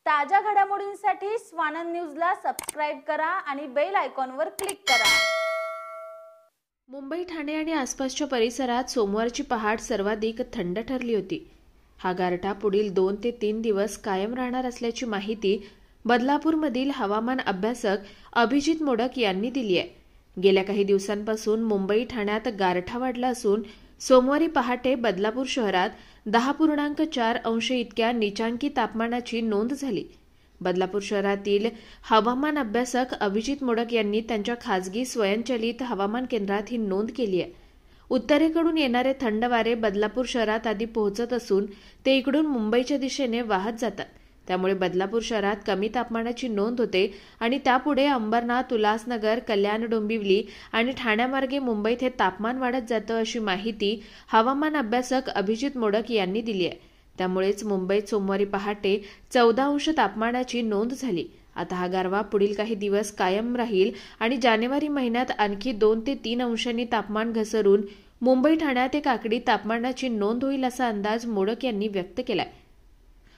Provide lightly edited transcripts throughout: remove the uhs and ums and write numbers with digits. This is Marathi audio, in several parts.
ताज्या घडामोडींसाठी स्वानंद न्यूजला सबस्क्राइब करा आणि बेल आयकॉनवर क्लिक करा। मुंबई, ठाणे आणि आसपासच्या परिसरात सोमवारची पहाट सर्वाधिक थंड ठरली होती। हा गारठा पुढील 2 ते 3 दिवस कायम राहणार असल्याची माहिती बदलापूरमधील हवामान अभ्यासक अभिजित मोडक यांनी दिली आहे। गेल्या काही दिवसांपासून मुंबई, ठाण्यात गारठा वाढला असून सोमवारी पहाटे बदलापूर शहरात 10.4 अंश इतक्या नीचांकी तापमानाची नोंद झाली। बदलापूर शहरातील हवामान अभ्यासक अभिजित मोडक यांनी त्यांच्या खासगी स्वयंचलित हवामान केंद्रात ही नोंद केली आहे। उत्तरेकडून येणारे थंड वारे बदलापूर शहरात आधी पोहोचत असून ते इकडून मुंबईच्या दिशेने वाहत जातात। त्यामुळे बदलापूर शहरात कमी तापमानाची नोंद होते आणि त्यापुढे अंबरनाथ, उल्हासनगर, कल्याण, डोंबिवली आणि ठाण्यामार्गे मुंबईत हे तापमान वाढत जातं अशी माहिती हवामान अभ्यासक अभिजित मोडक यांनी दिली आहे। त्यामुळेच मुंबईत सोमवारी पहाटे 14 अंश तापमानाची नोंद झाली। आता हा गारवा पुढील काही दिवस कायम राहील आणि जानेवारी महिन्यात आणखी 2 ते 3 अंशांनी तापमान घसरून मुंबई, ठाण्यात एक आकडी तापमानाची नोंद होईल असा अंदाज मोडक यांनी व्यक्त केलाय।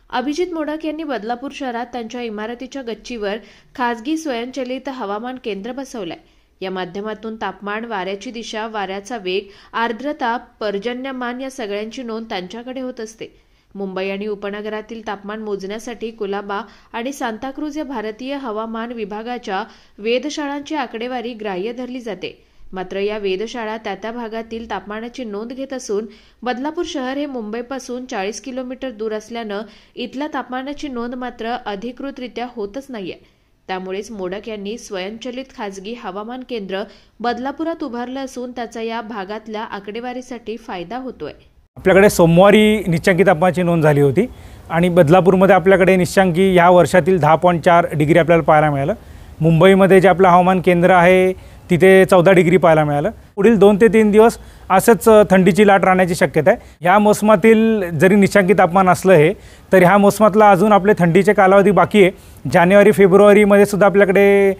अभिजित मोडक यांनी बदलापूर शहरात त्यांच्या इमारतीच्या गच्चीवर खासगी स्वयंचलित हवामान केंद्र बसवलंय। या माध्यमातून तापमान, वाऱ्याची दिशा, वाऱ्याचा वेग, आर्द्रता, पर्जन्यमान या सगळ्यांची नोंद त्यांच्याकडे होत असते। मुंबई आणि उपनगरातील तापमान मोजण्यासाठी कुलाबा आणि सांताक्रूज या भारतीय हवामान विभागाच्या वेधशाळांची आकडेवारी ग्राह्य धरली जाते। मात्र या वेधशाळा त्या भागातील तापमानाची नोंद घेत असून बदलापूर शहर हे मुंबईपासून 40 किलोमीटर दूर असल्यानं इथल्या तापमानाची नोंद मात्र अधिकृतरित्या होतच नाहीये। त्यामुळेच मोडक यांनी स्वयंचलित खासगी हवामान केंद्र बदलापुरात उभारलं असून त्याचा या भागातल्या आकडेवारीसाठी फायदा होतोय। आपल्याकडे सोमवारी निश्चांकी तापमानाची नोंद झाली होती आणि बदलापूरमध्ये आपल्याकडे निश्चांकी या वर्षातील 10.4 डिग्री आपल्याला पाहायला मिळालं। मुंबईमध्ये जे आपलं हवामान केंद्र आहे तिथे 14 डिग्री पाहायला मिळालं। पुढील 2 ते 3 दिवस असंच थंडीची लाट राहण्याची शक्यता आहे। ह्या मोसमातील जरी निश्चांकी तापमान असलं हे तर ह्या मोसमातला अजून आपले थंडीचे कालावधी बाकी आहे। जानेवारी, फेब्रुवारीमध्ये सुद्धा आपल्याकडे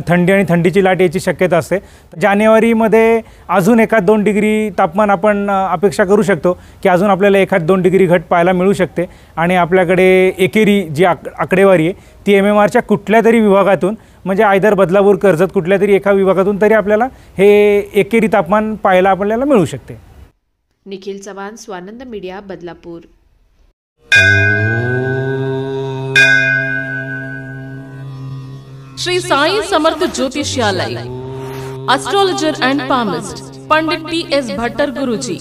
थंडी आणि थंडीची लाट याची शक्यता असते। जानेवारीमध्ये अजून 1-2 डिग्री तापमान आपण अपेक्षा करू शकतो की अजून आपल्याला 1-2 डिग्री घट पाहायला मिळू शकते आणि आपल्याकडे एकेरी जी आकडेवारी आहे ती MMRच्या कुठल्या तरी विभागातून म्हणजे आयदर बदलापूर, कर्जत कुठल्या तरी एका विभागातून तरी आपल्याला हे एकेरी तापमान पाहायला आपल्याला मिळू शकते। Nikhil Chavan, Swanand media, Badlapur. Shri Sai Samarth Jyotishalaya, astrologer and palmist pandit PS Bhattar Guruji.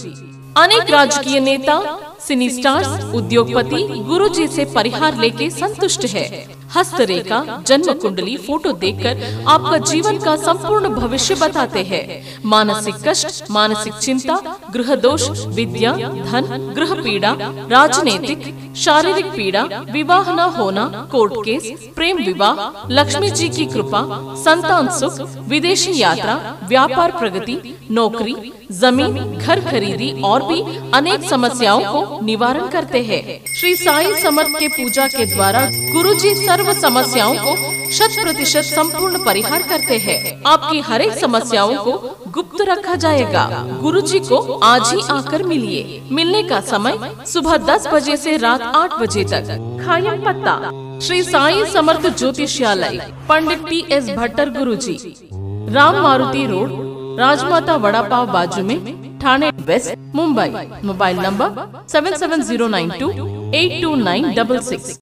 अनेक राजकीय नेता, सिनी स्टार्स, उद्योगपति गुरुजी से परिहार लेके संतुष्ट है। हस्तरेखा, जन्म कुंडली, फोटो देखकर आपका जीवन का संपूर्ण भविष्य बताते हैं। मानसिक कष्ट, मानसिक चिंता, गृह दोष, विद्या, धन, गृह पीड़ा, राजनीतिक, शारीरिक पीड़ा, विवाह न होना, कोर्ट केस, प्रेम विवाह, लक्ष्मी जी की कृपा, संतान सुख, विदेशी यात्रा, व्यापार प्रगति, नौकरी, जमीन, घर खरीदी और भी अनेक समस्याओं को निवारण करते हैं। श्री साई समर्थ के पूजा के द्वारा गुरुजी सर्व समस्याओं को 100% संपूर्ण परिहार करते हैं। आपकी हर एक समस्याओं को गुप्त रखा जाएगा। गुरुजी को आज ही आकर मिलिए। मिलने का समय सुबह 10 बजे से रात 8 बजे तक। खायम पत्ता श्री साई समर्थ ज्योतिषालय, पंडित PS भट्टर गुरुजी, राम मारुति रोड, राजमाता वड़ा पाव बाजू में, Thane west, Mumbai. Mobile number 7709282966।